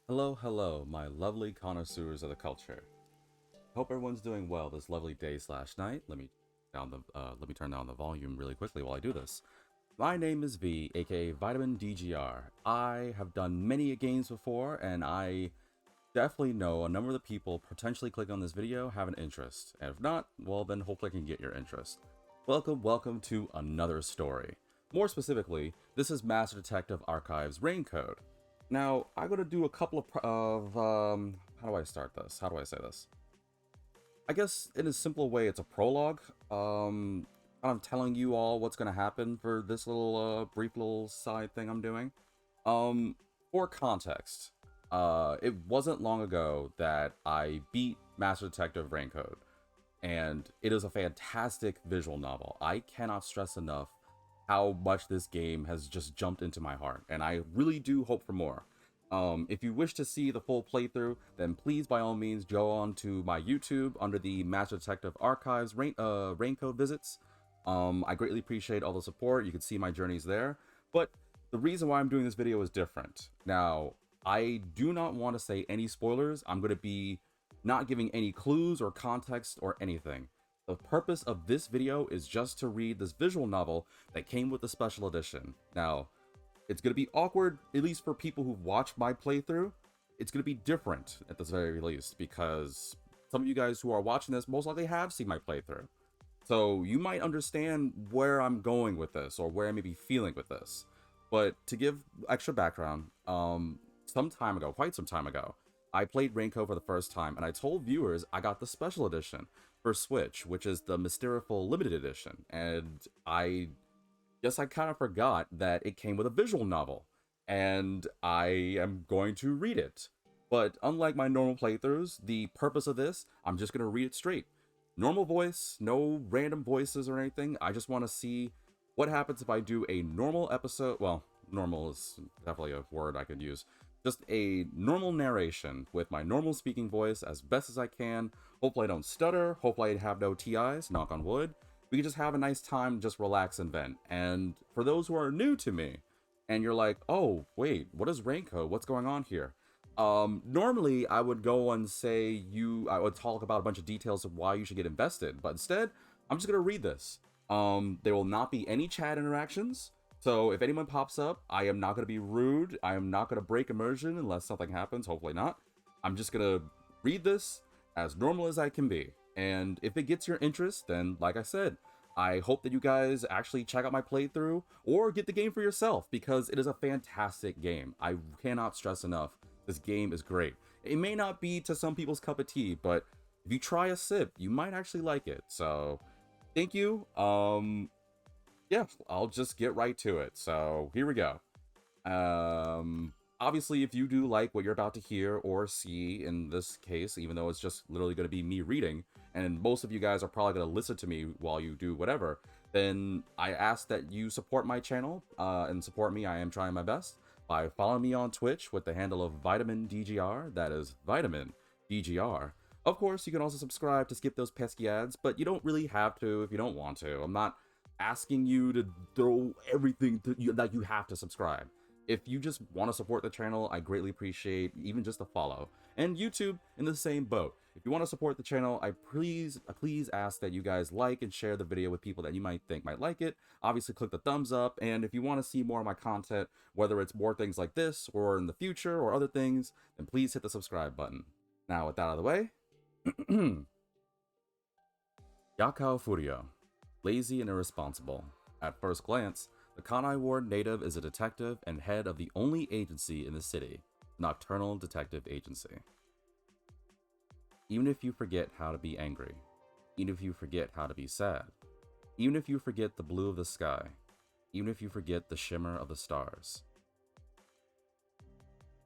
Hello, hello, my lovely connoisseurs of the culture. Hope everyone's doing well this lovely day slash night. Let me turn down the volume really quickly while I do this. My name is V, aka Vitamin DGR. I have done many games before, and I definitely know a number of the people potentially clicking on this video have an interest. And if not, well then hopefully I can get your interest. Welcome to another story. More specifically, this is Master Detective Archives Raincode. Now, I'm gonna do a couple of how do I start this? How do I say this? I guess in a simple way, it's a prologue. Kind of telling you all what's gonna happen for this little brief little side thing I'm doing. For context, it wasn't long ago that I beat Master Detective Raincode, and it is a fantastic visual novel. I cannot stress enough how much this game has just jumped into my heart, and I really do hope for more. If you wish to see the full playthrough, then please by all means go on to my YouTube under the Master Detective Archives Raincode visits. I greatly appreciate all the support. You can see my journeys there. But the reason why I'm doing this video is different. Now, I do not want to say any spoilers. I'm going to be not giving any clues or context or anything. The purpose of this video is just to read this visual novel that came with the special edition. Now, it's going to be awkward, at least for people who've watched my playthrough. It's going to be different at the very least, because some of you guys who are watching this most likely have seen my playthrough. So you might understand where I'm going with this, or where I may be feeling with this. But to give extra background, some time ago, quite some time ago, I played Rainco for the first time, and I told viewers I got the special edition for Switch, which is the Mysteriful Limited Edition. And I guess I kind of forgot that it came with a visual novel, and I am going to read it. But unlike my normal playthroughs, the purpose of this, I'm just going to read it straight. Normal voice, no random voices or anything. I just want to see what happens if I do a normal episode. Well, normal is definitely a word I could use. Just a normal narration with my normal speaking voice as best as I can. Hopefully I don't stutter. Hopefully I have no TIs, knock on wood. We can just have a nice time, just relax and vent. And for those who are new to me, and you're like, oh, wait, what is Raincoat? What's going on here? Normally I would go and say I would talk about a bunch of details of why you should get invested, but instead, I'm just gonna read this. There will not be any chat interactions. So if anyone pops up, I am not going to be rude. I am not going to break immersion unless something happens. Hopefully not. I'm just going to read this as normal as I can be. And if it gets your interest, then like I said, I hope that you guys actually check out my playthrough or get the game for yourself, because it is a fantastic game. I cannot stress enough. This game is great. It may not be to some people's cup of tea, but if you try a sip, you might actually like it. So thank you. Yeah, I'll just get right to it. So here we go. Obviously, if you do like what you're about to hear or see in this case, even though it's just literally going to be me reading, and most of you guys are probably going to listen to me while you do whatever, then I ask that you support my channel and support me. I am trying my best by following me on Twitch with the handle of Vitamin DGR. That is Vitamin DGR. Of course, you can also subscribe to skip those pesky ads, but you don't really have to if you don't want to. I'm not asking you to throw everything that you have to subscribe. If you just want to support the channel, I greatly appreciate even just a follow. And YouTube in the same boat. If you want to support the channel, I please ask that you guys like and share the video with people that you might think might like it. Obviously click the thumbs up, and if you want to see more of my content, whether it's more things like this or in the future or other things, then please hit the subscribe button. Now with that out of the way, Yakou Furio. Lazy and irresponsible. At first glance, the Kanai Ward native is a detective and head of the only agency in the city, Nocturnal Detective Agency. Even if you forget how to be angry, even if you forget how to be sad, even if you forget the blue of the sky, even if you forget the shimmer of the stars.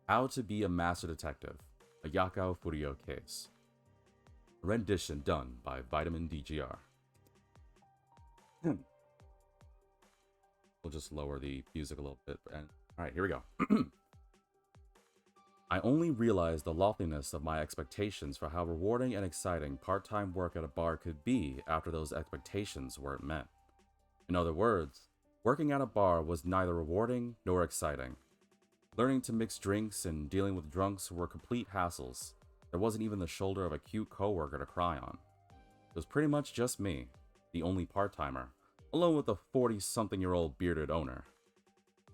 How to be a master detective, a Yakou Furio case. A rendition done by Vitamin DGR. We'll just lower the music a little bit. And all right, here we go. I only realized the loftiness of my expectations for how rewarding and exciting part-time work at a bar could be after those expectations weren't met. In other words, working at a bar was neither rewarding nor exciting. Learning to mix drinks and dealing with drunks were complete hassles. There wasn't even the shoulder of a cute coworker to cry on. It was pretty much just me, the only part-timer, along with a 40-something-year-old bearded owner.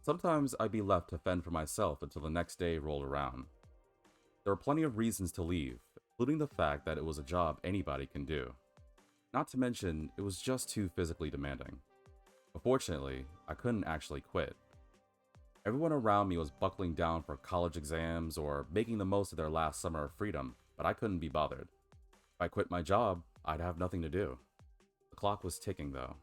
Sometimes I'd be left to fend for myself until the next day rolled around. There were plenty of reasons to leave, including the fact that it was a job anybody can do. Not to mention, it was just too physically demanding. But fortunately, I couldn't actually quit. Everyone around me was buckling down for college exams or making the most of their last summer of freedom, but I couldn't be bothered. If I quit my job, I'd have nothing to do. The clock was ticking, though.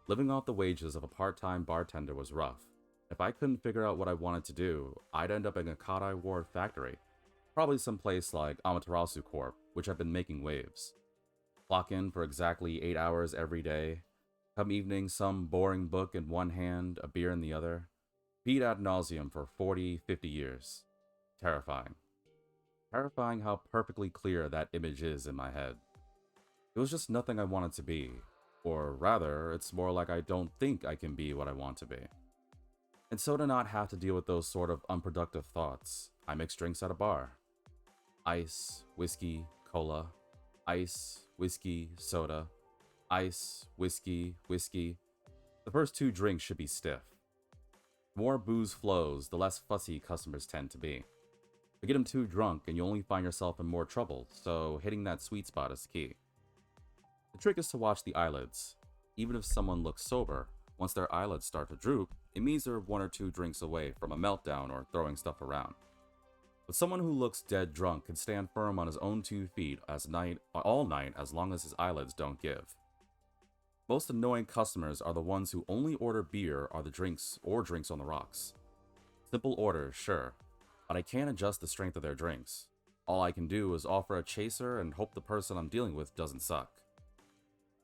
Living off the wages of a part-time bartender was rough. If I couldn't figure out what I wanted to do, I'd end up in a Kadai Ward factory. Probably someplace like Amaterasu Corp, which had been making waves. Clock in for exactly 8 hours every day. Come evening, some boring book in one hand, a beer in the other. Repeat ad nauseum for 40, 50 years. Terrifying. Terrifying how perfectly clear that image is in my head. It was just nothing I wanted to be. Or rather, it's more like I don't think I can be what I want to be. And so to not have to deal with those sort of unproductive thoughts, I mix drinks at a bar. Ice, whiskey, cola. Ice, whiskey, soda. Ice, whiskey, whiskey. The first 2 drinks should be stiff. The more booze flows, the less fussy customers tend to be. You get them too drunk and you only find yourself in more trouble, so hitting that sweet spot is key. The trick is to watch the eyelids. Even if someone looks sober, once their eyelids start to droop, it means they're 1 or 2 drinks away from a meltdown or throwing stuff around. But someone who looks dead drunk can stand firm on his own 2 feet all night as long as his eyelids don't give. Most annoying customers are the ones who only order beer or drinks on the rocks. Simple orders, sure, but I can't adjust the strength of their drinks. All I can do is offer a chaser and hope the person I'm dealing with doesn't suck.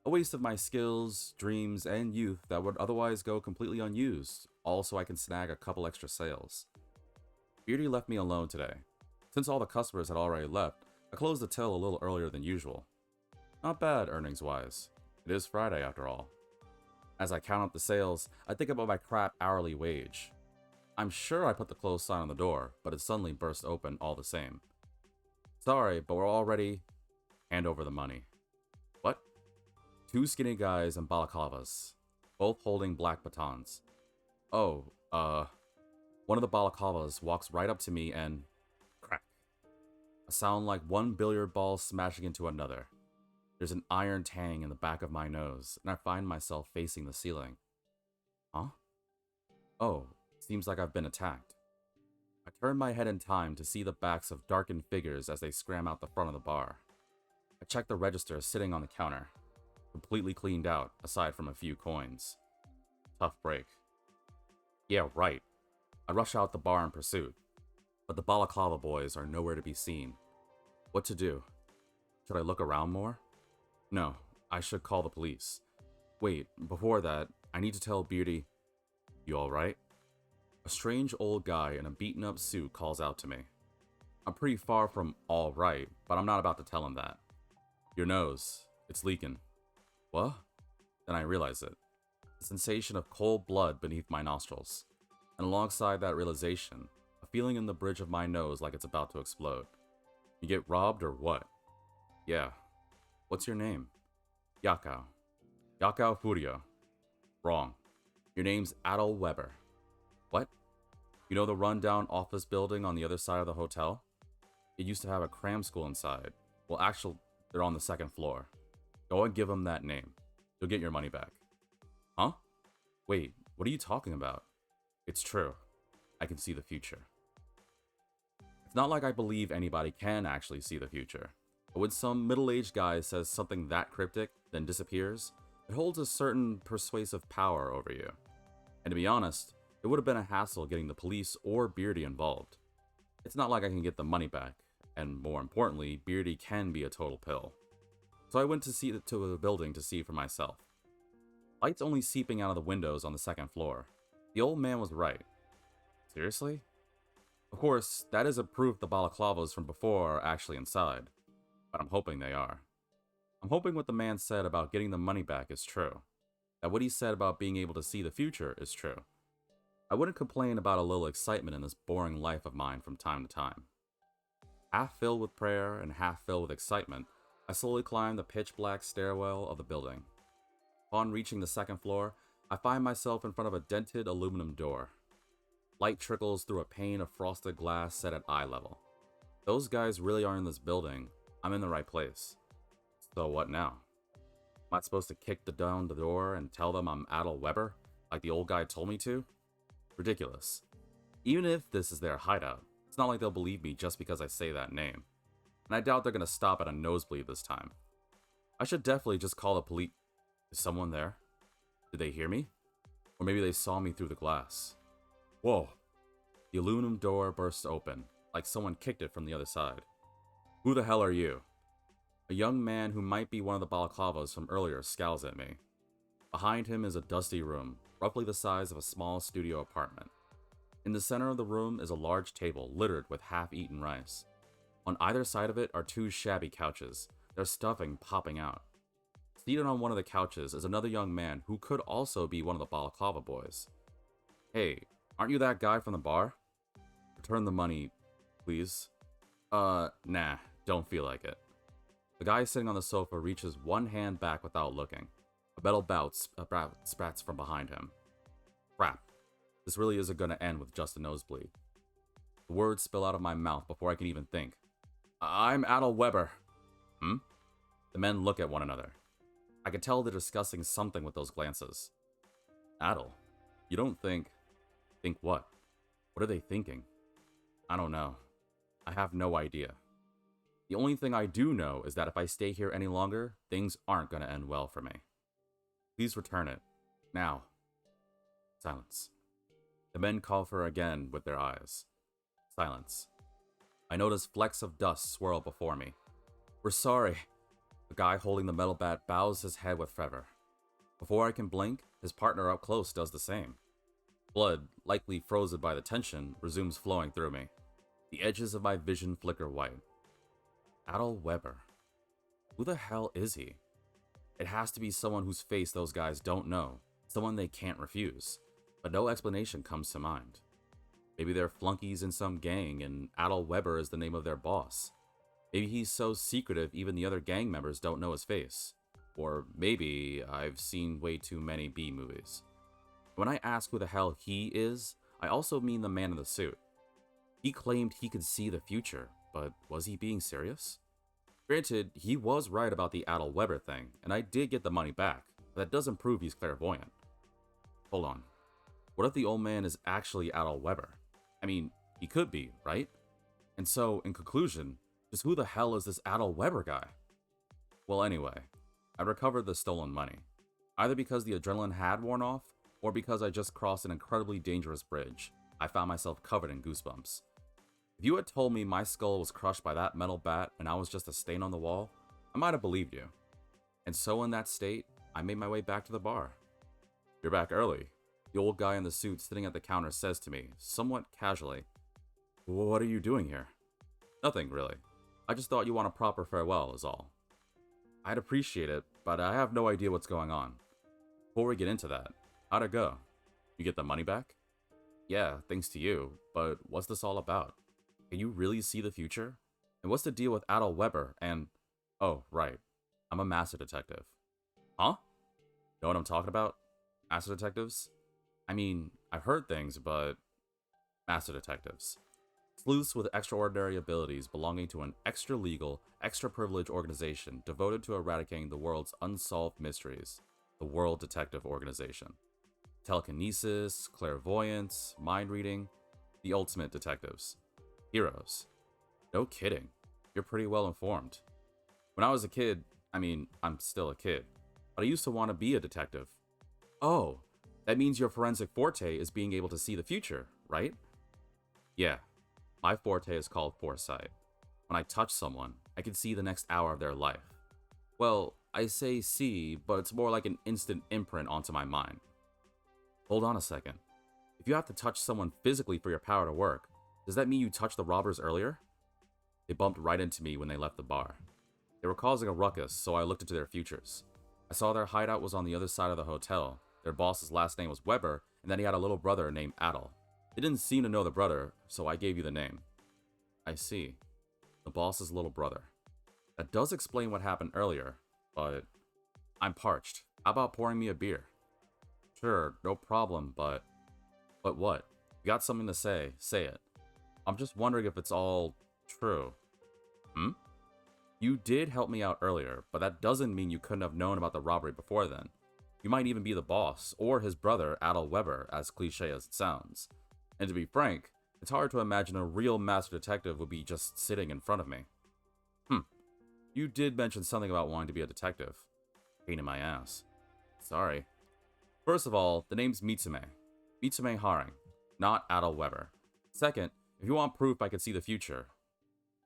A waste of my skills, dreams, and youth that would otherwise go completely unused, all so I can snag a couple extra sales. Beardy left me alone today. Since all the customers had already left, I closed the till a little earlier than usual. Not bad earnings-wise. It is Friday after all. As I count up the sales, I think about my crap hourly wage. I'm sure I put the close sign on the door, but it suddenly burst open all the same. Sorry, but we're all ready. Hand over the money. What? 2 skinny guys in balaclavas, both holding black batons. Oh, one of the balaclavas walks right up to me and crack. A sound like 1 billiard ball smashing into another. There's an iron tang in the back of my nose, and I find myself facing the ceiling. Huh? Oh, seems like I've been attacked. I turn my head in time to see the backs of darkened figures as they scram out the front of the bar. I check the register sitting on the counter, completely cleaned out aside from a few coins. Tough break. Yeah, right. I rush out the bar in pursuit, but the balaclava boys are nowhere to be seen. What to do? Should I look around more? No, I should call the police. Wait, before that, I need to tell Beardy, you alright? A strange old guy in a beaten-up suit calls out to me. I'm pretty far from alright, but I'm not about to tell him that. Your nose, it's leaking. What? Then I realize it. The sensation of cold blood beneath my nostrils. And alongside that realization, a feeling in the bridge of my nose like it's about to explode. You get robbed or what? Yeah. What's your name? Yakou. Yakou Furio. Wrong. Your name's Adol Weber. What? You know the rundown office building on the other side of the hotel? It used to have a cram school inside. Well, actually, they're on the 2nd floor. Go and give them that name. You'll get your money back. Huh? Wait, what are you talking about? It's true. I can see the future. It's not like I believe anybody can actually see the future. But when some middle-aged guy says something that cryptic, then disappears, it holds a certain persuasive power over you. And to be honest, it would have been a hassle getting the police or Beardy involved. It's not like I can get the money back, and more importantly, Beardy can be a total pill. So I went to the building to see for myself. Lights only seeping out of the windows on the 2nd floor. The old man was right. Seriously? Of course, that isn't proof the balaclavas from before are actually inside, but I'm hoping they are. I'm hoping what the man said about getting the money back is true. That what he said about being able to see the future is true. I wouldn't complain about a little excitement in this boring life of mine from time to time. Half filled with prayer and half filled with excitement, I slowly climb the pitch-black stairwell of the building. Upon reaching the second floor, I find myself in front of a dented aluminum door. Light trickles through a pane of frosted glass set at eye level. Those guys really are in this building. I'm in the right place. So what now? Am I supposed to kick down the door and tell them I'm Adel Weber, like the old guy told me to? Ridiculous. Even if this is their hideout, it's not like they'll believe me just because I say that name. And I doubt they're gonna stop at a nosebleed this time. I should definitely just call the police. Is someone there? Did they hear me? Or maybe they saw me through the glass. Whoa. The aluminum door bursts open, like someone kicked it from the other side. Who the hell are you? A young man who might be one of the balaclavas from earlier scowls at me. Behind him is a dusty room, roughly the size of a small studio apartment. In the center of the room is a large table littered with half-eaten rice. On either side of it are two shabby couches, their stuffing popping out. Seated on one of the couches is another young man who could also be one of the balaclava boys. Hey, aren't you that guy from the bar? Return the money, please. Nah, don't feel like it. The guy sitting on the sofa reaches one hand back without looking. A metal bout sprats from behind him. Crap. This really isn't gonna end with just a nosebleed. The words spill out of my mouth before I can even think. I'm Adel Weber. The men look at one another. I can tell they're discussing something with those glances. Adel, you don't think... Think what? What are they thinking? I don't know. I have no idea. The only thing I do know is that if I stay here any longer, things aren't gonna end well for me. Please return it. Now. Silence. The men call for her again with their eyes. Silence. I notice flecks of dust swirl before me. We're sorry. The guy holding the metal bat bows his head with fervor. Before I can blink, his partner up close does the same. Blood, likely frozen by the tension, resumes flowing through me. The edges of my vision flicker white. Adel Weber. Who the hell is he? It has to be someone whose face those guys don't know, someone they can't refuse, but no explanation comes to mind. Maybe they're flunkies in some gang and Adel Weber is the name of their boss. Maybe he's so secretive even the other gang members don't know his face. Or maybe I've seen way too many B movies. When I ask who the hell he is, I also mean the man in the suit. He claimed he could see the future, but was he being serious? Granted, he was right about the Adel Weber thing, and I did get the money back, but that doesn't prove he's clairvoyant. Hold on. What if the old man is actually Adel Weber? I mean, he could be, right? And so, in conclusion, just who the hell is this Adel Weber guy? Well, anyway, I recovered the stolen money, either because the adrenaline had worn off, or because I just crossed an incredibly dangerous bridge. I found myself covered in goosebumps. If you had told me my skull was crushed by that metal bat and I was just a stain on the wall, I might have believed you. And so in that state, I made my way back to the bar. You're back early. The old guy in the suit sitting at the counter says to me, somewhat casually, What are you doing here? Nothing, really. I just thought you want a proper farewell, is all. I'd appreciate it, but I have no idea what's going on. Before we get into that, how'd it go? You get the money back? Yeah, thanks to you, but what's this all about? Can you really see the future? And what's the deal with Adel Weber and... Oh, right. I'm a master detective. Huh? Know what I'm talking about? Master detectives? I mean, I've heard things, but... Master detectives. Sleuths with extraordinary abilities belonging to an extra-legal, extra-privileged organization devoted to eradicating the world's unsolved mysteries. The World Detective Organization. Telekinesis, clairvoyance, mind-reading. The ultimate detectives. Heroes. No kidding. You're pretty well informed. When I was a kid, I mean, I'm still a kid, but I used to want to be a detective. Oh, that means your forensic forte is being able to see the future, right? Yeah. My forte is called foresight. When I touch someone, I can see the next hour of their life. Well, I say see, but it's more like an instant imprint onto my mind. Hold on a second. If you have to touch someone physically for your power to work, does that mean you touched the robbers earlier? They bumped right into me when they left the bar. They were causing a ruckus, so I looked into their futures. I saw their hideout was on the other side of the hotel, their boss's last name was Weber, and that he had a little brother named Adel. They didn't seem to know the brother, so I gave you the name. I see. The boss's little brother. That does explain what happened earlier, but I'm parched. How about pouring me a beer? Sure, no problem, but what? You got something to say, say it. I'm just wondering if it's all true. Hmm? You did help me out earlier, but that doesn't mean you couldn't have known about the robbery before then. You might even be the boss, or his brother, Adel Weber, as cliche as it sounds. And to be frank, it's hard to imagine a real master detective would be just sitting in front of me. You did mention something about wanting to be a detective. Pain in my ass. Sorry. First of all, the name's Mitsume. Mitsume Haring, not Adel Weber. Second, if you want proof I could see the future.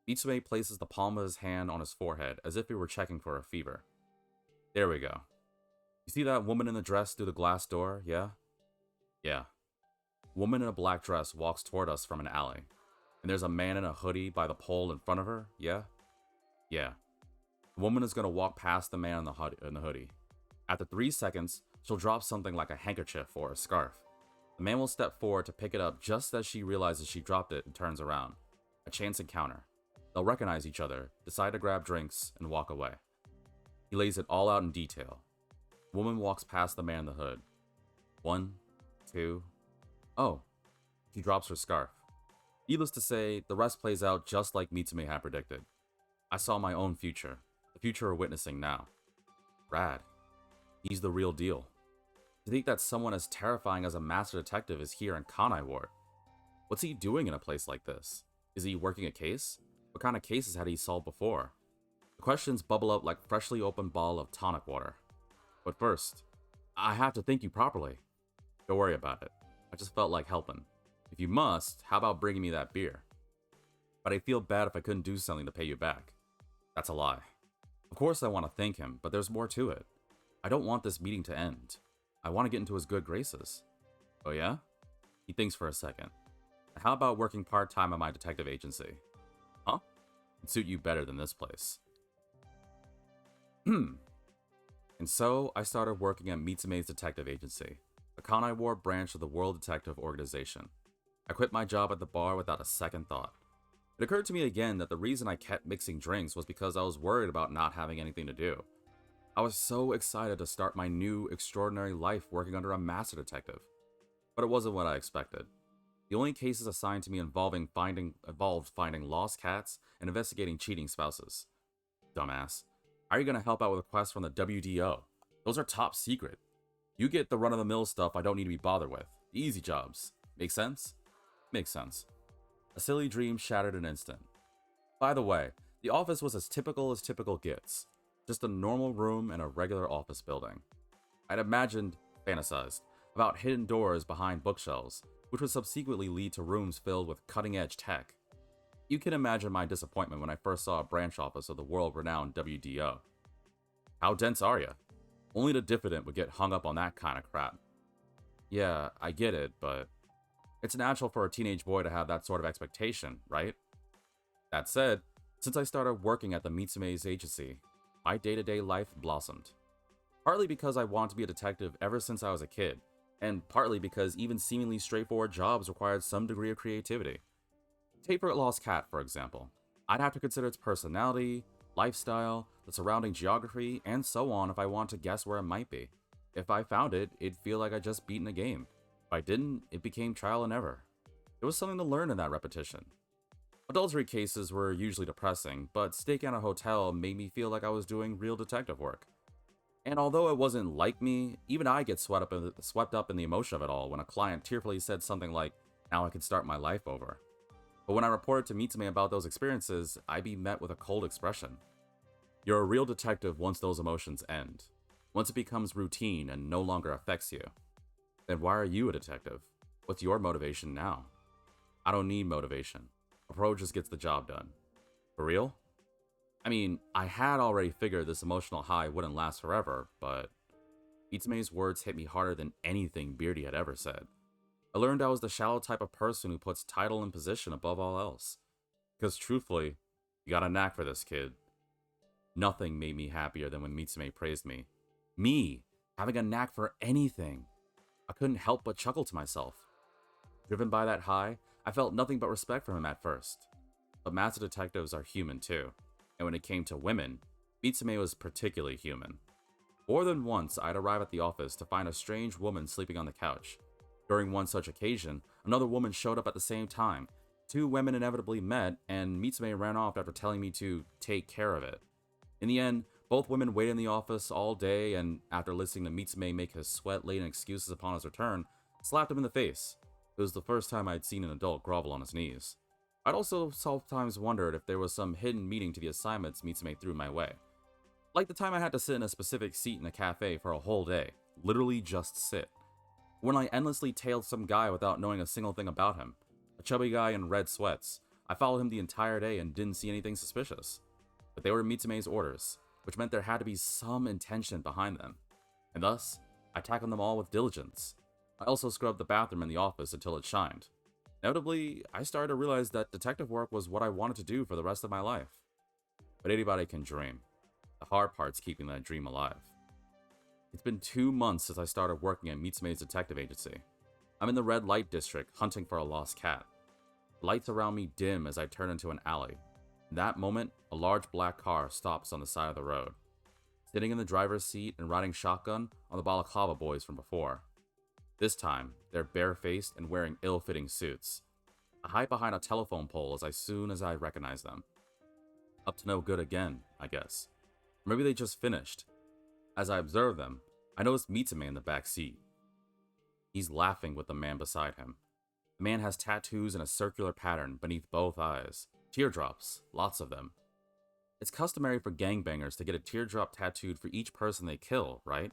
Mitsume places the palm of his hand on his forehead as if he were checking for a fever. There we go. You see that woman in the dress through the glass door, yeah? Yeah. A woman in a black dress walks toward us from an alley. And there's a man in a hoodie by the pole in front of her, yeah? Yeah. The woman is going to walk past the man in the hoodie. After 3 seconds, she'll drop something like a handkerchief or a scarf. The man will step forward to pick it up just as she realizes she dropped it and turns around. A chance encounter. They'll recognize each other, decide to grab drinks, and walk away. He lays it all out in detail. The woman walks past the man in the hood. 1, 2... Oh, she drops her scarf. Needless to say, the rest plays out just like Mitsume had predicted. I saw my own future, the future we're witnessing now. Rad. He's the real deal. To think that someone as terrifying as a master detective is here in Kanai Ward. What's he doing in a place like this? Is he working a case? What kind of cases had he solved before? The questions bubble up like freshly opened bottle of tonic water. But first, I have to thank you properly. Don't worry about it. I just felt like helping. If you must, how about bringing me that beer? But I feel bad if I couldn't do something to pay you back. That's a lie. Of course I want to thank him, but there's more to it. I don't want this meeting to end. I want to get into his good graces. Oh yeah? He thinks for a second. How about working part-time at my detective agency? Huh? It'd suit you better than this place. And so I started working at Mitsume's detective agency, a Kanai Ward branch of the World Detective Organization. I quit my job at the bar without a second thought. It occurred to me again that the reason I kept mixing drinks was because I was worried about not having anything to do. I was so excited to start my new, extraordinary life working under a master detective. But it wasn't what I expected. The only cases assigned to me involved finding lost cats and investigating cheating spouses. Dumbass. How are you going to help out with requests from the WDO? Those are top secret. You get the run-of-the-mill stuff I don't need to be bothered with. The easy jobs. Make sense? Makes sense. A silly dream shattered in an instant. By the way, the office was as typical gets. Just a normal room in a regular office building. I'd fantasized, about hidden doors behind bookshelves, which would subsequently lead to rooms filled with cutting-edge tech. You can imagine my disappointment when I first saw a branch office of the world-renowned WDO. How dense are you? Only the diffident would get hung up on that kind of crap. Yeah, I get it, but it's natural for a teenage boy to have that sort of expectation, right? That said, since I started working at the Mitsume's agency, my day-to-day life blossomed. Partly because I wanted to be a detective ever since I was a kid, and partly because even seemingly straightforward jobs required some degree of creativity. Take for a lost cat, for example. I'd have to consider its personality, lifestyle, the surrounding geography, and so on if I want to guess where it might be. If I found it, it'd feel like I'd just beaten a game. If I didn't, it became trial and error. There was something to learn in that repetition. Adultery cases were usually depressing, but staking at a hotel made me feel like I was doing real detective work. And although it wasn't like me, even I get swept up in the emotion of it all when a client tearfully said something like, "Now I can start my life over." But when I reported to Mitsume about those experiences, I'd be met with a cold expression. You're a real detective once those emotions end. Once it becomes routine and no longer affects you. Then why are you a detective? What's your motivation now? I don't need motivation. A pro just gets the job done. For real? I mean, I had already figured this emotional high wouldn't last forever, but Mitsume's words hit me harder than anything Beardy had ever said. I learned I was the shallow type of person who puts title and position above all else. Because truthfully, you got a knack for this, kid. Nothing made me happier than when Mitsume praised me. Me, having a knack for anything. I couldn't help but chuckle to myself. Driven by that high, I felt nothing but respect for him at first. But master detectives are human too, and when it came to women, Mitsume was particularly human. More than once, I'd arrive at the office to find a strange woman sleeping on the couch. During one such occasion, another woman showed up at the same time. Two women inevitably met, and Mitsume ran off after telling me to take care of it. In the end, both women waited in the office all day, and after listening to Mitsume make his sweat-laden excuses upon his return, slapped him in the face. It was the first time I'd seen an adult grovel on his knees. I'd also sometimes wondered if there was some hidden meaning to the assignments Mitsume threw my way. Like the time I had to sit in a specific seat in a cafe for a whole day. Literally just sit. When I endlessly tailed some guy without knowing a single thing about him. A chubby guy in red sweats. I followed him the entire day and didn't see anything suspicious. But they were Mitsume's orders, which meant there had to be some intention behind them. And thus, I tackled them all with diligence. I also scrubbed the bathroom in the office until it shined. Notably, I started to realize that detective work was what I wanted to do for the rest of my life. But anybody can dream. The hard part's keeping that dream alive. It's been 2 months since I started working at Mitsume's detective agency. I'm in the red light district hunting for a lost cat. The lights around me dim as I turn into an alley. In that moment, a large black car stops on the side of the road. Sitting in the driver's seat and riding shotgun are the balaclava boys from before. This time, they're barefaced and wearing ill-fitting suits. I hide behind a telephone pole as soon as I recognize them. Up to no good again, I guess. Maybe they just finished. As I observe them, I notice Mitsume in the back seat. He's laughing with the man beside him. The man has tattoos in a circular pattern beneath both eyes. Teardrops, lots of them. It's customary for gangbangers to get a teardrop tattooed for each person they kill, right?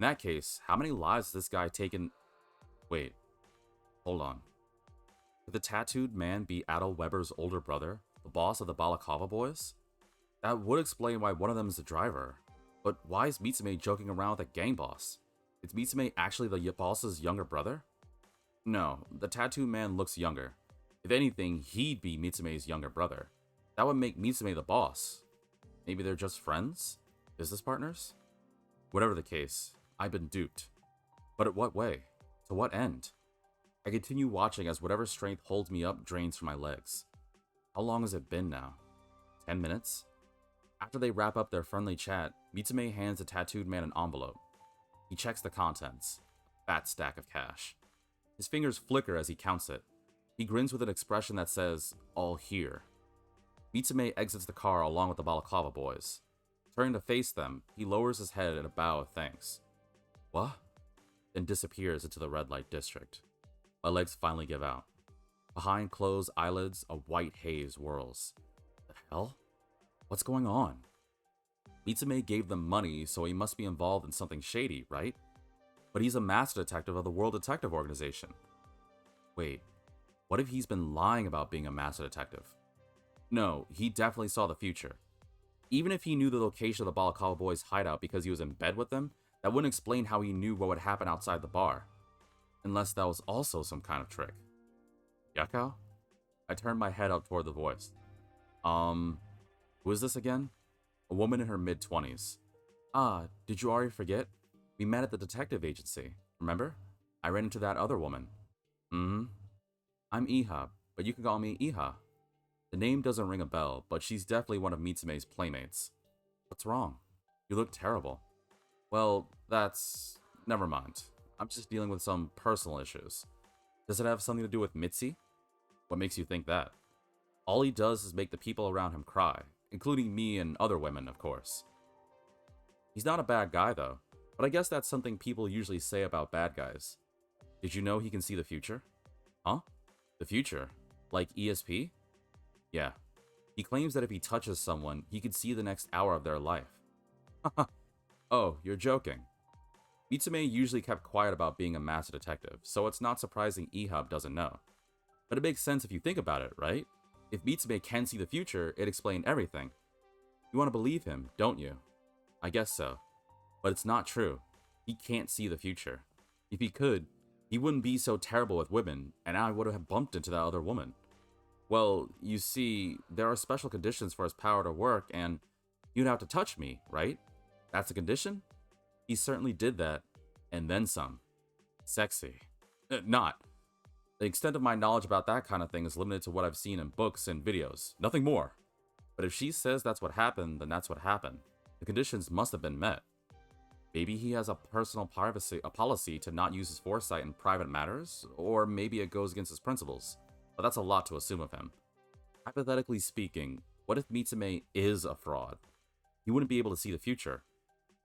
In that case, how many lives has this guy taken? Wait, hold on. Could the tattooed man be Adol Weber's older brother, the boss of the Balaclava Boys? That would explain why one of them is the driver. But why is Mitsume joking around with a gang boss? Is Mitsume actually the boss's younger brother? No, the tattooed man looks younger. If anything, he'd be Mitsume's younger brother. That would make Mitsume the boss. Maybe they're just friends? Business partners? Whatever the case, I've been duped. But at what way? To what end? I continue watching as whatever strength holds me up drains from my legs. How long has it been now? 10 minutes? After they wrap up their friendly chat, Mitsume hands the tattooed man an envelope. He checks the contents. A fat stack of cash. His fingers flicker as he counts it. He grins with an expression that says, "All here." Mitsume exits the car along with the Balaclava boys. Turning to face them, he lowers his head in a bow of thanks. What? Then disappears into the red light district. My legs finally give out. Behind closed eyelids, a white haze whirls. The hell? What's going on? Mitsume gave them money, so he must be involved in something shady, right? But he's a master detective of the World Detective Organization. Wait, what if he's been lying about being a master detective? No, he definitely saw the future. Even if he knew the location of the Balaclava Boys' hideout because he was in bed with them, that wouldn't explain how he knew what would happen outside the bar. Unless that was also some kind of trick. Yakou? I turned my head up toward the voice. Who is this again? A woman in her mid-20s. Ah, did you already forget? We met at the detective agency, remember? I ran into that other woman. I'm Iha, but you can call me Iha. The name doesn't ring a bell, but she's definitely one of Mitsume's playmates. What's wrong? You look terrible. Well, never mind. I'm just dealing with some personal issues. Does it have something to do with Mitzi? What makes you think that? All he does is make the people around him cry, including me and other women, of course. He's not a bad guy, though, but I guess that's something people usually say about bad guys. Did you know he can see the future? Huh? The future? Like ESP? Yeah. He claims that if he touches someone, he could see the next hour of their life. Oh, you're joking. Mitsume usually kept quiet about being a master detective, so it's not surprising Ehab doesn't know. But it makes sense if you think about it, right? If Mitsume can see the future, it explains everything. You want to believe him, don't you? I guess so. But it's not true. He can't see the future. If he could, he wouldn't be so terrible with women, and I would have bumped into that other woman. Well, you see, there are special conditions for his power to work, and you'd have to touch me, right? That's a condition? He certainly did that, and then some. Sexy. Not. The extent of my knowledge about that kind of thing is limited to what I've seen in books and videos. Nothing more. But if she says that's what happened, then that's what happened. The conditions must have been met. Maybe he has a personal privacy, a policy to not use his foresight in private matters, or maybe it goes against his principles. But that's a lot to assume of him. Hypothetically speaking, what if Mitsume is a fraud? He wouldn't be able to see the future.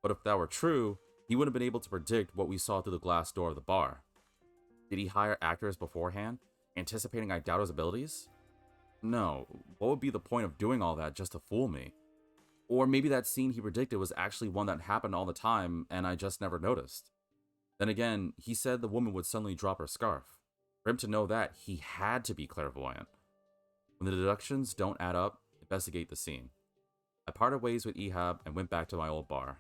But if that were true, he wouldn't have been able to predict what we saw through the glass door of the bar. Did he hire actors beforehand, anticipating I doubt his abilities? No, what would be the point of doing all that just to fool me? Or maybe that scene he predicted was actually one that happened all the time and I just never noticed. Then again, he said the woman would suddenly drop her scarf. For him to know that, he had to be clairvoyant. When the deductions don't add up, investigate the scene. I parted ways with Ehab and went back to my old bar.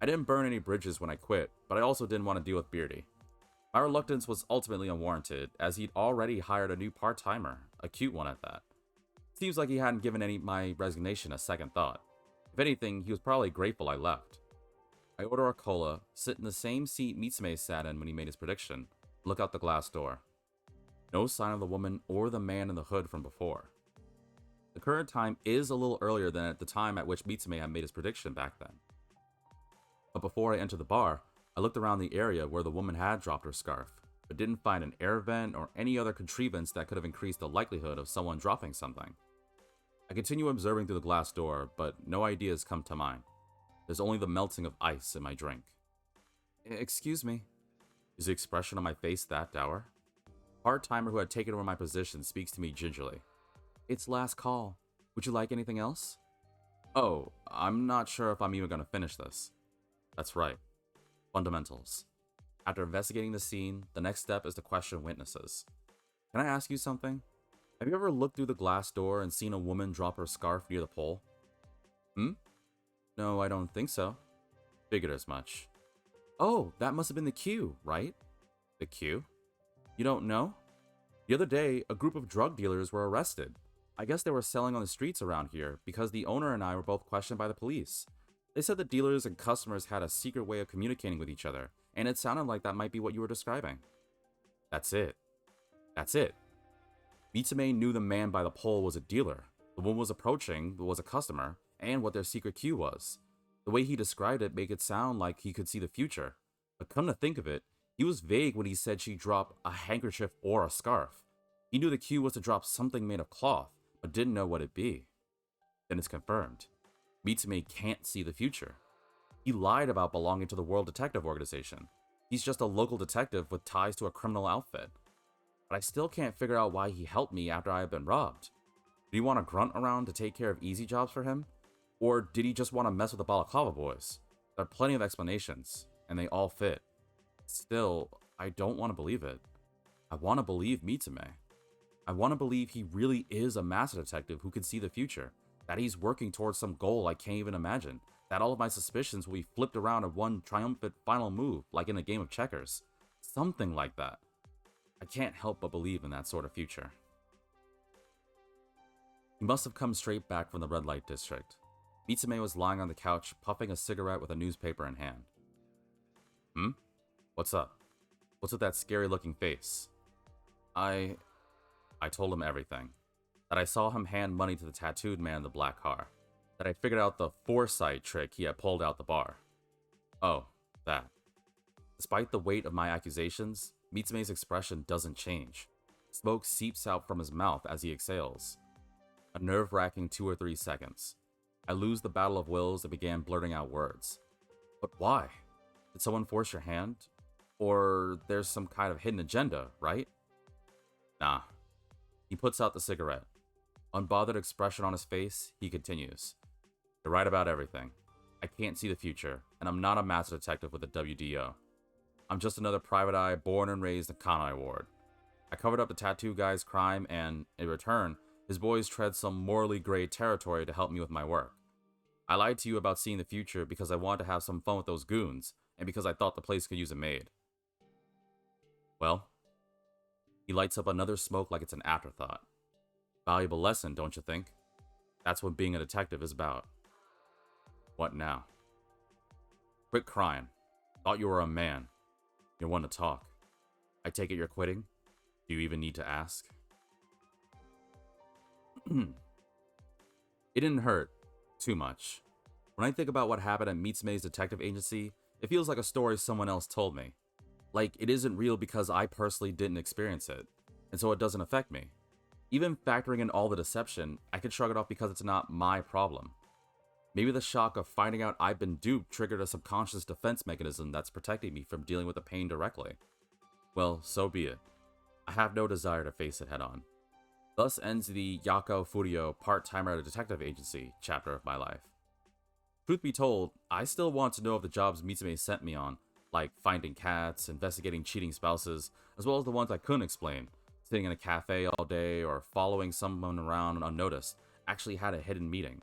I didn't burn any bridges when I quit, but I also didn't want to deal with Beardy. My reluctance was ultimately unwarranted, as he'd already hired a new part-timer, a cute one at that. Seems like he hadn't given my resignation a second thought. If anything, he was probably grateful I left. I order a cola, sit in the same seat Mitsume sat in when he made his prediction, look out the glass door. No sign of the woman or the man in the hood from before. The current time is a little earlier than at the time at which Mitsume had made his prediction back then. But before I entered the bar, I looked around the area where the woman had dropped her scarf, but didn't find an air vent or any other contrivance that could have increased the likelihood of someone dropping something. I continue observing through the glass door, but no ideas come to mind. There's only the melting of ice in my drink. Excuse me. Is the expression on my face that dour? Part-timer who had taken over my position speaks to me gingerly. It's last call. Would you like anything else? Oh, I'm not sure if I'm even going to finish this. That's right. Fundamentals. After investigating the scene, the next step is to question witnesses. Can I ask you something? Have you ever looked through the glass door and seen a woman drop her scarf near the pole? No, I don't think so. Figured as much. Oh, that must have been the queue, right? The queue? You don't know? The other day, a group of drug dealers were arrested. I guess they were selling on the streets around here because the owner and I were both questioned by the police. They said the dealers and customers had a secret way of communicating with each other, and it sounded like that might be what you were describing. That's it. That's it. Mitsume knew the man by the pole was a dealer, the woman was approaching was a customer, and what their secret queue was. The way he described it made it sound like he could see the future. But come to think of it, he was vague when he said she'd drop a handkerchief or a scarf. He knew the cue was to drop something made of cloth, but didn't know what it'd be. Then it's confirmed. Mitsume can't see the future. He lied about belonging to the World Detective Organization. He's just a local detective with ties to a criminal outfit. But I still can't figure out why he helped me after I had been robbed. Did he want a grunt around to take care of easy jobs for him? Or did he just want to mess with the Balaclava boys? There are plenty of explanations, and they all fit. Still, I don't want to believe it. I want to believe Mitsume. I want to believe he really is a master detective who can see the future, that he's working towards some goal I can't even imagine, that all of my suspicions will be flipped around in one triumphant final move, like in a game of checkers. Something like that. I can't help but believe in that sort of future. He must have come straight back from the red light district. Mitsume was lying on the couch, puffing a cigarette with a newspaper in hand. What's up? What's with that scary-looking face? I told him everything. That I saw him hand money to the tattooed man in the black car. That I figured out the foresight trick he had pulled out the bar. Oh, that. Despite the weight of my accusations, Mitsume's expression doesn't change. Smoke seeps out from his mouth as he exhales. A nerve-wracking 2 or 3 seconds. I lose the battle of wills and began blurting out words. But why? Did someone force your hand? Or there's some kind of hidden agenda, right? Nah. He puts out the cigarette. Unbothered expression on his face, he continues. You're right about everything. I can't see the future, and I'm not a master detective with the WDO. I'm just another private eye born and raised in Kanai Ward. I covered up the tattoo guy's crime and, in return, his boys tread some morally gray territory to help me with my work. I lied to you about seeing the future because I wanted to have some fun with those goons, and because I thought the place could use a maid. Well, he lights up another smoke like it's an afterthought. Valuable lesson, don't you think? That's what being a detective is about. What now? Quit crying. Thought you were a man. You're one to talk. I take it you're quitting? Do you even need to ask? It didn't hurt too much. When I think about what happened at Mitsume's detective agency, it feels like a story someone else told me. Like, it isn't real because I personally didn't experience it, and so it doesn't affect me. Even factoring in all the deception, I can shrug it off because it's not my problem. Maybe the shock of finding out I've been duped triggered a subconscious defense mechanism that's protecting me from dealing with the pain directly. Well, so be it. I have no desire to face it head on. Thus ends the Yakou Furio part-timer at a detective agency chapter of my life. Truth be told, I still want to know of the jobs Mitsume sent me on, like finding cats, investigating cheating spouses, as well as the ones I couldn't explain, sitting in a cafe all day or following someone around unnoticed, actually had a hidden meeting.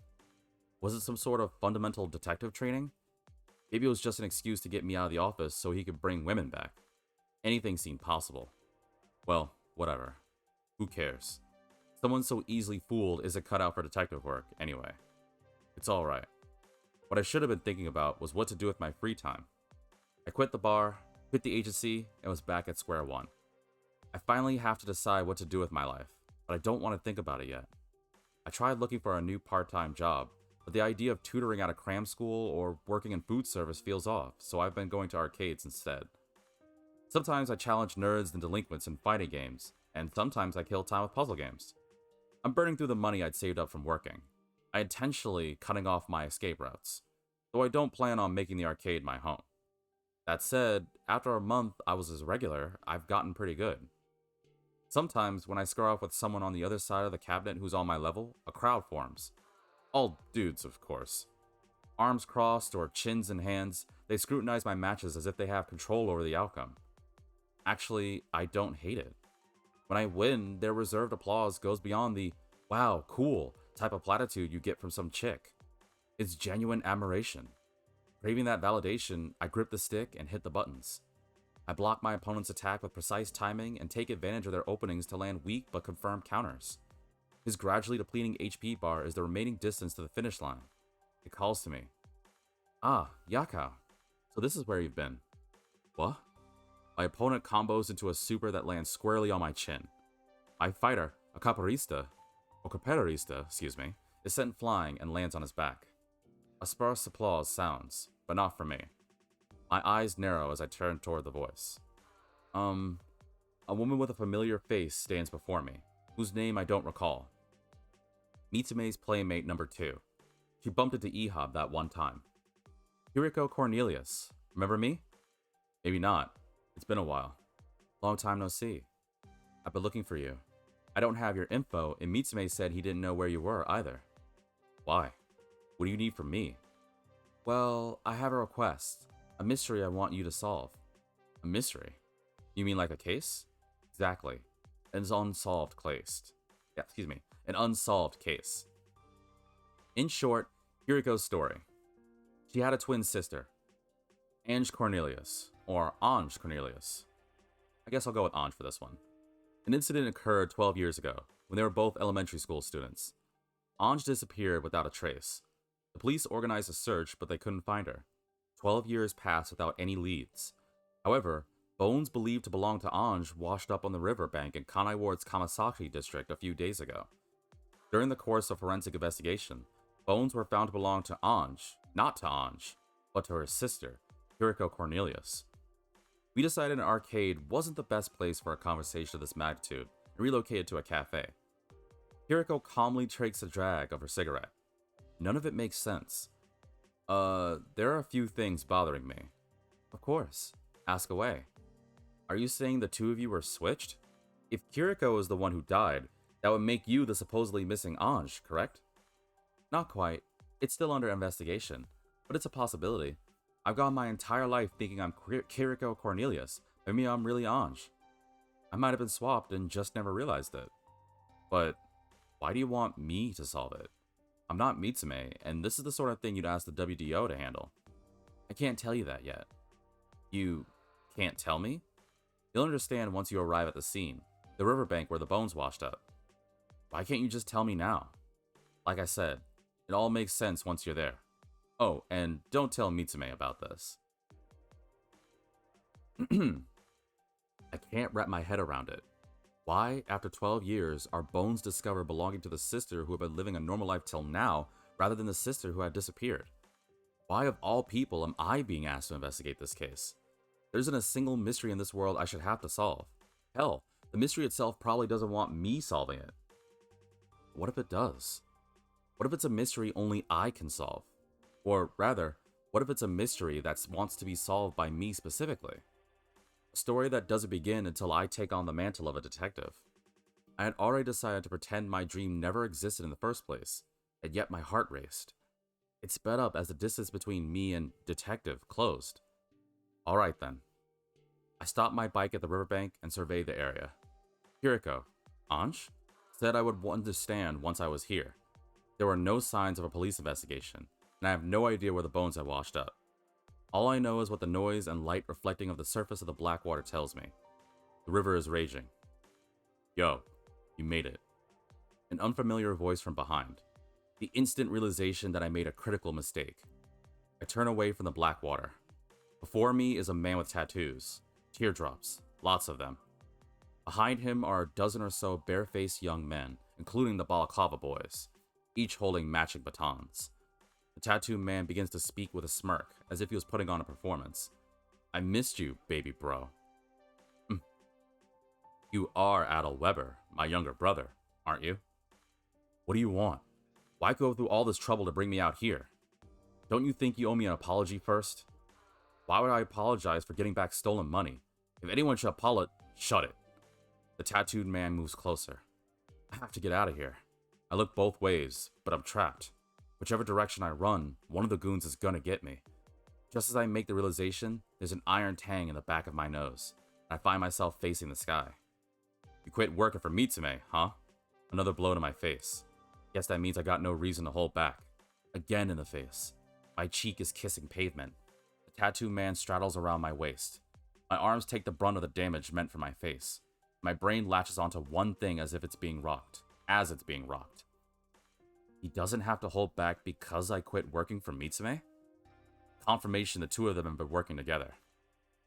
Was it some sort of fundamental detective training? Maybe it was just an excuse to get me out of the office so he could bring women back. Anything seemed possible. Well, whatever. Who cares? Someone so easily fooled isn't cut out for detective work, anyway. It's alright. What I should have been thinking about was what to do with my free time. I quit the bar, quit the agency, and was back at square one. I finally have to decide what to do with my life, but I don't want to think about it yet. I tried looking for a new part-time job, but the idea of tutoring at a cram school or working in food service feels off, so I've been going to arcades instead. Sometimes I challenge nerds and delinquents in fighting games, and sometimes I kill time with puzzle games. I'm burning through the money I'd saved up from working. I intentionally cutting off my escape routes, though I don't plan on making the arcade my home. That said, after a month I was as regular, I've gotten pretty good. Sometimes when I square off with someone on the other side of the cabinet who's on my level, a crowd forms. All dudes, of course. Arms crossed or chins in hands, they scrutinize my matches as if they have control over the outcome. Actually, I don't hate it. When I win, their reserved applause goes beyond the "wow, cool" type of platitude you get from some chick. It's genuine admiration. Craving that validation, I grip the stick and hit the buttons. I block my opponent's attack with precise timing and take advantage of their openings to land weak but confirmed counters. His gradually depleting HP bar is the remaining distance to the finish line. It calls to me. Ah, Yakou. So this is where you've been. What? My opponent combos into a super that lands squarely on my chin. My fighter, a capoeirista, is sent flying and lands on his back. A sparse applause sounds, but not from me. My eyes narrow as I turn toward the voice. A woman with a familiar face stands before me, whose name I don't recall. Mitsume's playmate number 2. She bumped into Ehab that one time. Kiriko Cornelius. Remember me? Maybe not. It's been a while. Long time no see. I've been looking for you. I don't have your info, and Mitsume said he didn't know where you were either. Why? What do you need from me? Well, I have a request. A mystery I want you to solve. A mystery? You mean like a case? Exactly. An unsolved case. An unsolved case. In short, Kiriko's story. She had a twin sister, Ange Cornelius, or Ange Cornelius. I guess I'll go with Ange for this one. An incident occurred 12 years ago, when they were both elementary school students. Ange disappeared without a trace. The police organized a search, but they couldn't find her. 12 years passed without any leads. However, bones believed to belong to Ange washed up on the riverbank in Kanai Ward's Kamasaki district a few days ago. During the course of forensic investigation, bones were found to belong to Ange, not to Ange, but to her sister, Kiriko Cornelius. We decided an arcade wasn't the best place for a conversation of this magnitude and relocated to a cafe. Kiriko calmly takes a drag of her cigarette. None of it makes sense. There are a few things bothering me. Of course. Ask away. Are you saying the two of you were switched? If Kiriko is the one who died, that would make you the supposedly missing Ange, correct? Not quite. It's still under investigation, but it's a possibility. I've gone my entire life thinking I'm Kiriko Cornelius. Maybe I'm really Ange. I might have been swapped and just never realized it. But why do you want me to solve it? I'm not Mitsume, and this is the sort of thing you'd ask the WDO to handle. I can't tell you that yet. You can't tell me? You'll understand once you arrive at the scene, the riverbank where the bones washed up. Why can't you just tell me now? Like I said, it all makes sense once you're there. Oh, and don't tell Mitsume about this. I can't wrap my head around it. Why, after 12 years, are bones discovered belonging to the sister who had been living a normal life till now, rather than the sister who had disappeared? Why, of all people, am I being asked to investigate this case? There isn't a single mystery in this world I should have to solve. Hell, the mystery itself probably doesn't want me solving it. What if it does? What if it's a mystery only I can solve? Or rather, what if it's a mystery that wants to be solved by me specifically? A story that doesn't begin until I take on the mantle of a detective. I had already decided to pretend my dream never existed in the first place, and yet my heart raced. It sped up as the distance between me and detective closed. Alright then. I stopped my bike at the riverbank and surveyed the area. Kiriko, Anj, said I would understand once I was here. There were no signs of a police investigation, and I have no idea where the bones had washed up. All I know is what the noise and light reflecting of the surface of the black water tells me. The river is raging. Yo, you made it. An unfamiliar voice from behind. The instant realization that I made a critical mistake. I turn away from the black water. Before me is a man with tattoos. Teardrops. Lots of them. Behind him are a dozen or so barefaced young men, including the balaclava boys, each holding matching batons. The tattooed man begins to speak with a smirk, as if he was putting on a performance. I missed you, baby bro. You are Adel Weber, my younger brother, aren't you? What do you want? Why go through all this trouble to bring me out here? Don't you think you owe me an apology first? Why would I apologize for getting back stolen money? If anyone should apologize, shut it. The tattooed man moves closer. I have to get out of here. I look both ways, but I'm trapped. Whichever direction I run, one of the goons is gonna get me. Just as I make the realization, there's an iron tang in the back of my nose. I find myself facing the sky. You quit working for Mitsume, huh? Another blow to my face. Guess that means I got no reason to hold back. Again in the face. My cheek is kissing pavement. The tattooed man straddles around my waist. My arms take the brunt of the damage meant for my face. My brain latches onto one thing as it's being rocked. He doesn't have to hold back because I quit working for Mitsume? Confirmation the two of them have been working together.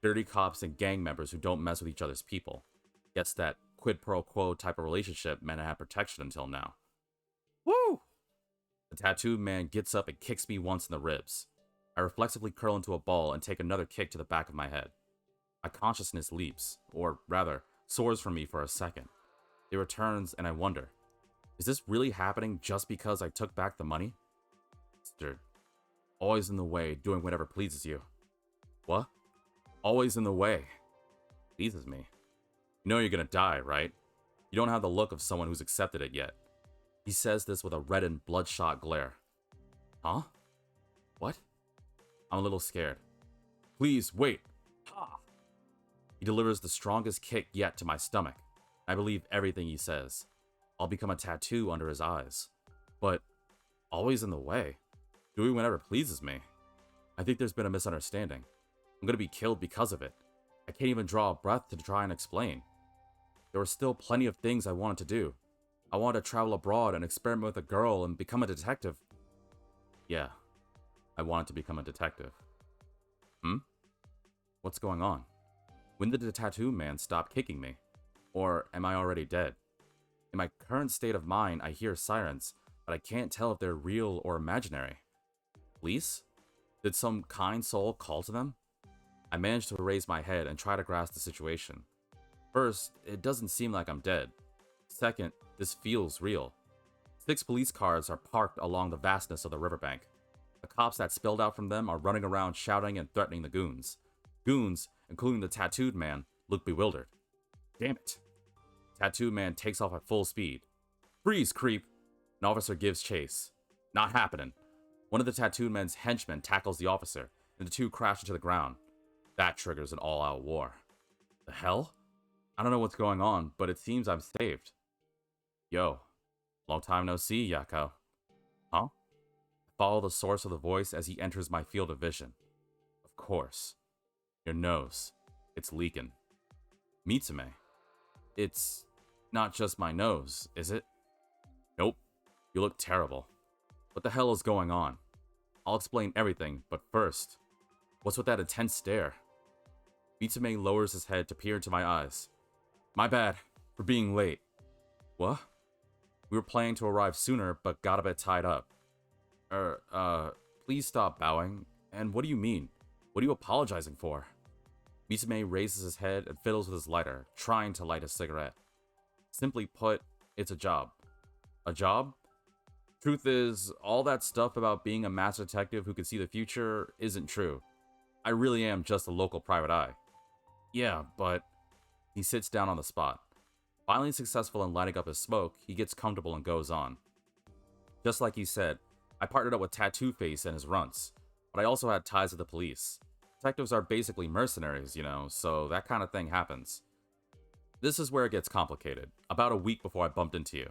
Dirty cops and gang members who don't mess with each other's people. Gets that quid pro quo type of relationship meant I had protection until now. Woo! The tattooed man gets up and kicks me once in the ribs. I reflexively curl into a ball and take another kick to the back of my head. My consciousness leaps, or rather, soars from me for a second. It returns and I wonder, is this really happening just because I took back the money? Bastard. Always in the way, doing whatever pleases you. What? Always in the way. Pleases me. You know you're gonna die, right? You don't have the look of someone who's accepted it yet. He says this with a reddened, bloodshot glare. Huh? What? I'm a little scared. Please, wait. Ha! He delivers the strongest kick yet to my stomach. I believe everything he says. I'll become a tattoo under his eyes. But, always in the way. Doing whatever pleases me. I think there's been a misunderstanding. I'm gonna be killed because of it. I can't even draw a breath to try and explain. There were still plenty of things I wanted to do. I wanted to travel abroad and experiment with a girl and become a detective. Yeah, I wanted to become a detective. What's going on? When did the tattoo man stop kicking me? Or am I already dead? In my current state of mind, I hear sirens, but I can't tell if they're real or imaginary. Police? Did some kind soul call to them? I manage to raise my head and try to grasp the situation. First, it doesn't seem like I'm dead. Second, this feels real. 6 police cars are parked along the vastness of the riverbank. The cops that spilled out from them are running around shouting and threatening the goons. Goons, including the tattooed man, look bewildered. Damn it. Tattooed man takes off at full speed. Freeze, creep! An officer gives chase. Not happening. One of the tattooed men's henchmen tackles the officer, and the two crash into the ground. That triggers an all-out war. The hell? I don't know what's going on, but it seems I'm saved. Yo, long time no see, Yakou. Huh? I follow the source of the voice as he enters my field of vision. Of course. Your nose. It's leaking. Mitsume. It's not just my nose, is it? Nope. You look terrible. What the hell is going on? I'll explain everything, but first, what's with that intense stare? Mitsume lowers his head to peer into my eyes. My bad, for being late. What? We were planning to arrive sooner, but got a bit tied up. Please stop bowing. And what do you mean? What are you apologizing for? Mitsume raises his head and fiddles with his lighter, trying to light a cigarette. Simply put, it's a job. A job? Truth is, all that stuff about being a master detective who can see the future isn't true. I really am just a local private eye. Yeah, but... He sits down on the spot. Finally successful in lighting up his smoke, he gets comfortable and goes on. Just like he said, I partnered up with Tattoo Face and his runts, but I also had ties with the police. Detectives are basically mercenaries, you know, so that kind of thing happens. This is where it gets complicated, about a week before I bumped into you.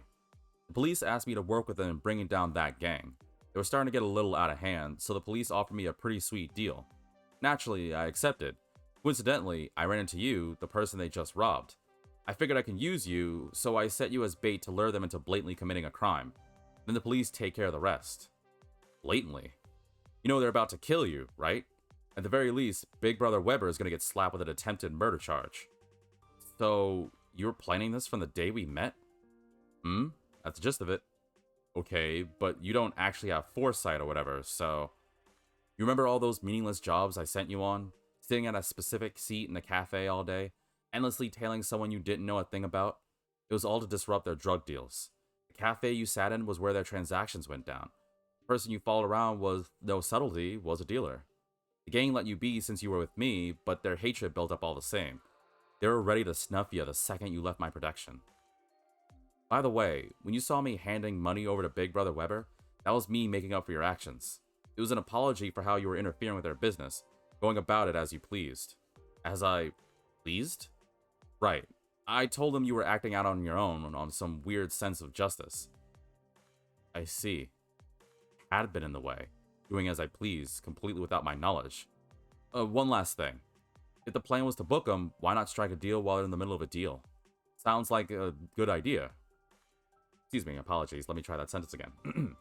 The police asked me to work with them in bringing down that gang. They were starting to get a little out of hand, so the police offered me a pretty sweet deal. Naturally, I accepted. Coincidentally, I ran into you, the person they just robbed. I figured I can use you, so I set you as bait to lure them into blatantly committing a crime. Then the police take care of the rest. Blatantly? You know they're about to kill you, right? At the very least, Big Brother Weber is going to get slapped with an attempted murder charge. So, you were planning this from the day we met? That's the gist of it. Okay, but you don't actually have foresight or whatever, so... You remember all those meaningless jobs I sent you on? Sitting at a specific seat in a cafe all day? Endlessly tailing someone you didn't know a thing about? It was all to disrupt their drug deals. The cafe you sat in was where their transactions went down. The person you followed around was no subtlety, was a dealer. The gang let you be since you were with me, but their hatred built up all the same. They were ready to snuff you the second you left my protection. By the way, when you saw me handing money over to Big Brother Weber, that was me making up for your actions. It was an apology for how you were interfering with their business, going about it as you pleased. As I... pleased? Right. I told them you were acting out on your own on some weird sense of justice. I see. Had been in the way, doing as I pleased, completely without my knowledge. One last thing. If the plan was to book them, why not strike a deal while they're in the middle of a deal? Sounds like a good idea. Excuse me, apologies, let me try that sentence again.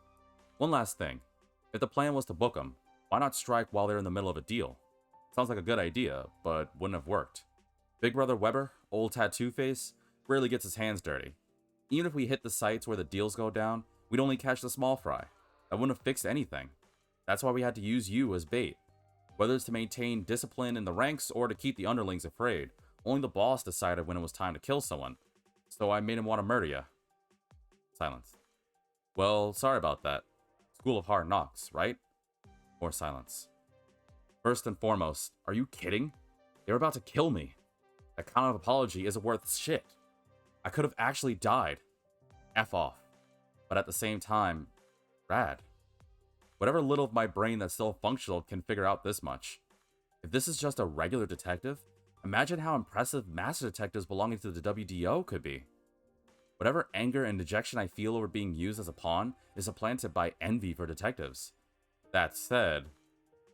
One last thing. If the plan was to book them, why not strike while they're in the middle of a deal? Sounds like a good idea, but wouldn't have worked. Big Brother Weber, old Tattoo Face, rarely gets his hands dirty. Even if we hit the sites where the deals go down, we'd only catch the small fry. That wouldn't have fixed anything. That's why we had to use you as bait. Whether it's to maintain discipline in the ranks or to keep the underlings afraid, only the boss decided when it was time to kill someone. So I made him want to murder you. Silence. Well, sorry about that. School of Hard Knocks, right? More silence. First and foremost, are you kidding? They were about to kill me. That kind of apology isn't worth shit. I could have actually died. F off. But at the same time, rad. Whatever little of my brain that's still functional can figure out this much. If this is just a regular detective, imagine how impressive master detectives belonging to the WDO could be. Whatever anger and dejection I feel over being used as a pawn is supplanted by envy for detectives. That said,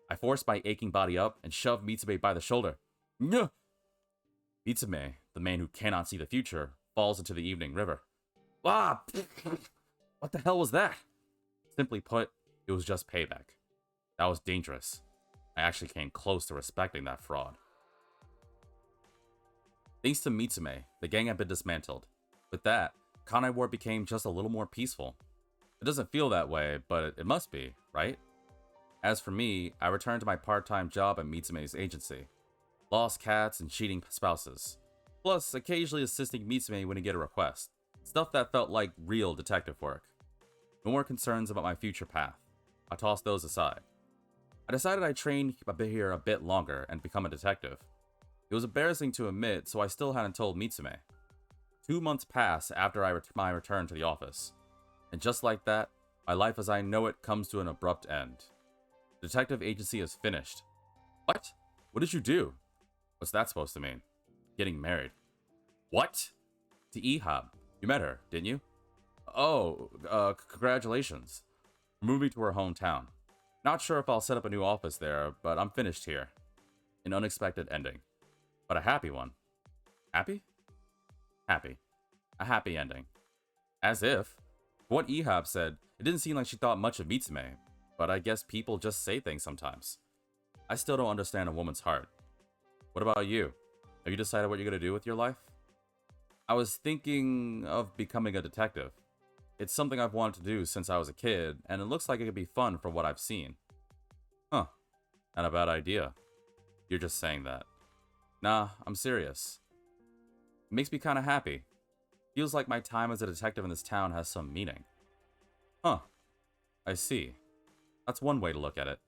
I forced my aching body up and shoved Mitsume by the shoulder. Nyah! Mitsume, the man who cannot see the future, falls into the evening river. Ah! What the hell was that? Simply put, it was just payback. That was dangerous. I actually came close to respecting that fraud. Thanks to Mitsume, the gang had been dismantled. With that, Kanai War became just a little more peaceful. It doesn't feel that way, but it must be, right? As for me, I returned to my part-time job at Mitsume's agency. Lost cats and cheating spouses. Plus, occasionally assisting Mitsume when he get a request. Stuff that felt like real detective work. No more concerns about my future path. I tossed those aside. I decided I'd train here a bit longer and become a detective. It was embarrassing to admit, so I still hadn't told Mitsume. 2 months passed after my return to the office. And just like that, my life as I know it comes to an abrupt end. The detective agency is finished. What? What did you do? What's that supposed to mean? Getting married. What? To Ehab. You met her, didn't you? Oh, congratulations. We're moving to her hometown. Not sure if I'll set up a new office there, but I'm finished here. An unexpected ending. But a happy one. Happy? Happy. A happy ending. As if. What Ehab said, it didn't seem like she thought much of Mitsume, but I guess people just say things sometimes. I still don't understand a woman's heart. What about you? Have you decided what you're going to do with your life? I was thinking of becoming a detective. It's something I've wanted to do since I was a kid, and it looks like it could be fun from what I've seen. Huh, not a bad idea. You're just saying that. Nah, I'm serious. It makes me kinda happy. Feels like my time as a detective in this town has some meaning. Huh, I see. That's one way to look at it.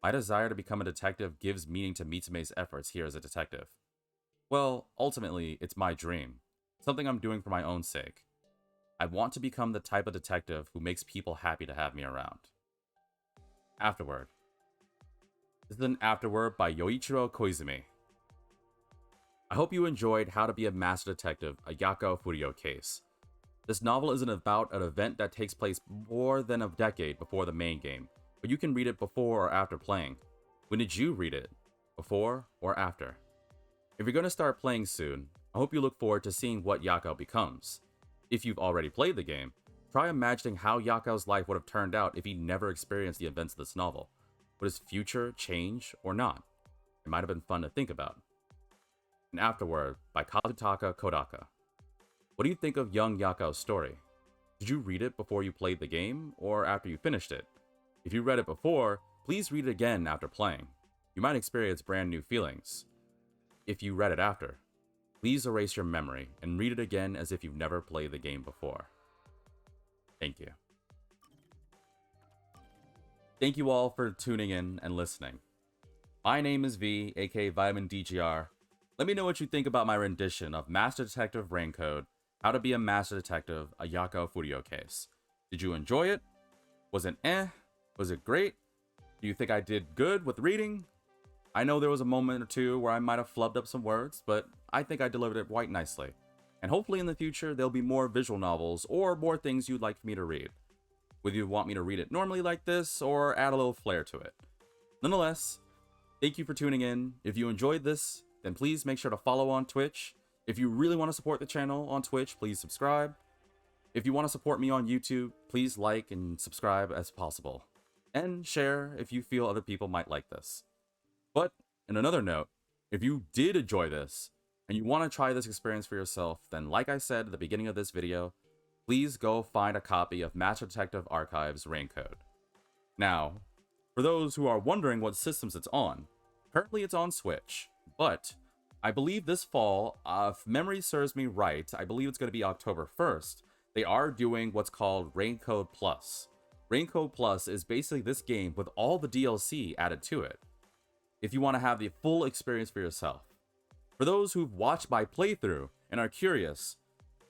My desire to become a detective gives meaning to Mitsume's efforts here as a detective. Well, ultimately, it's my dream. Something I'm doing for my own sake. I want to become the type of detective who makes people happy to have me around. Afterword. This is an afterword by Yoichiro Koizumi. I hope you enjoyed How to Be a Master Detective, a Yakou Furio case. This novel isn't about an event that takes place more than a decade before the main game, but you can read it before or after playing. When did you read it? Before or after? If you're going to start playing soon, I hope you look forward to seeing what Yakou becomes. If you've already played the game, try imagining how Yakou's life would have turned out if he never experienced the events of this novel. Would his future change or not? It might have been fun to think about. And Afterword by Kazutaka Kodaka. What do you think of young Yakou's story? Did you read it before you played the game, or after you finished it? If you read it before, please read it again after playing. You might experience brand new feelings. If you read it after, please erase your memory and read it again as if you've never played the game before. Thank you. Thank you all for tuning in and listening. My name is V, aka Vitamin DGR. Let me know what you think about my rendition of Master Detective Raincode, How to Be a Master Detective, a Yakou Furio case. Did you enjoy it? Was it eh? Was it great? Do you think I did good with reading? I know there was a moment or two where I might have flubbed up some words, but I think I delivered it quite nicely. And hopefully in the future, there'll be more visual novels or more things you'd like for me to read. Whether you want me to read it normally like this or add a little flair to it. Nonetheless, thank you for tuning in. If you enjoyed this, then please make sure to follow on Twitch. If you really want to support the channel on Twitch, please subscribe. If you want to support me on YouTube, please like and subscribe as possible. And share if you feel other people might like this. But, in another note, if you did enjoy this, and you want to try this experience for yourself, then like I said at the beginning of this video, please go find a copy of Master Detective Archives Raincode. Now, for those who are wondering what systems it's on, currently it's on Switch, but I believe this fall, if memory serves me right, I believe it's going to be October 1st, they are doing what's called Raincode Plus. Raincode Plus is basically this game with all the DLC added to it, if you want to have the full experience for yourself. For those who've watched my playthrough and are curious,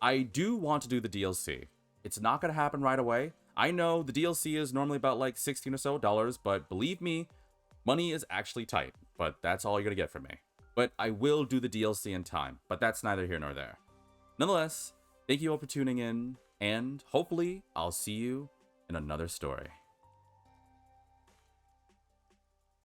I do want to do the DLC. It's not going to happen right away. I know the DLC is normally about like $16 or so, but believe me, money is actually tight, but that's all you're going to get from me. But I will do the DLC in time, but that's neither here nor there. Nonetheless, thank you all for tuning in, and hopefully I'll see you in another story.